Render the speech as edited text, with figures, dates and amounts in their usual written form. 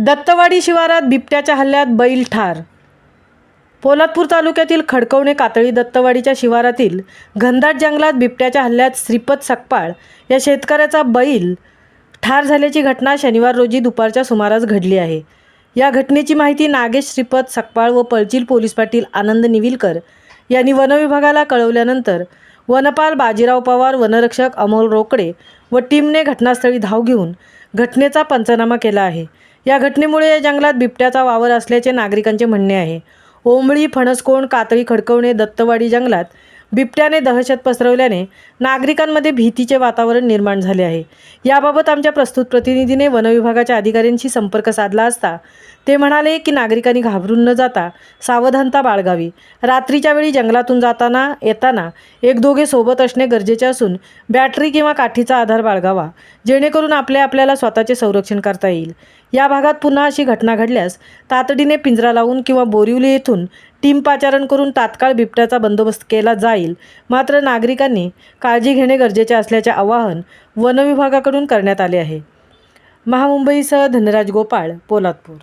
दत्तवाडी शिवारात बिबट्याच्या हल्ल्यात बैल ठार। पोलादपूर तालुक्यातील खडकवणे कातळी दत्तवाडीच्या शिवारातील घनदाट जंगलात बिबट्याच्या हल्ल्यात श्रीपत सकपाळ या शेतकऱ्याचा बैल ठार झाल्याची घटना शनिवार रोजी दुपारच्या सुमारास घडली आहे। या घटनेची माहिती नागेश श्रीपत सकपाळ व पळचील पोलीस पाटील आनंद निविलकर यांनी वनविभागाला कळवल्यानंतर वनपाल बाजीराव पवार, वनरक्षक अमोल रोकडे व टीमने घटनास्थळी धाव घेऊन घटनेचा पंचनामा केला आहे। या घटनेमुळे या जंगलात बिबट्याचा वावर असल्याचे नागरिकांचे म्हणणे आहे। ओंबळी, फणसकोण, कातळी, खडकवणे, दत्तवाडी जंगलात बिबट्याने दहशत पसरवल्याने नागरिकांमध्ये भीतीचे वातावरण निर्माण झाले आहे। याबाबत आमच्या प्रस्तुत प्रतिनिधीने वनविभागाच्या अधिकाऱ्यांशी संपर्क साधला असता ते म्हणाले की नागरिकांनी घाबरून न जाता सावधानता बाळगावी। रात्रीच्या वेळी जंगलातून जाताना येताना एक दोघे सोबत असणे गरजेचे असून बॅटरी किंवा काठीचा आधार बाळगावा, जेणेकरून आपल्याला स्वतःचे संरक्षण करता येईल। या भागात पुन्हा अशी घटना घडल्यास तातडीने पिंजरा लावून किंवा बोरिवली येथून टीम पाचारण करून तात्काळ बिबट्याचा बंदोबस्त केला जाईल। मात्र नागरिकांनी काळजी घेणे गरजेचे असल्याचे आवाहन वनविभागाकडून करण्यात आले आहे। महामुंबईसह धनराज गोपाळ, पोलादपूर।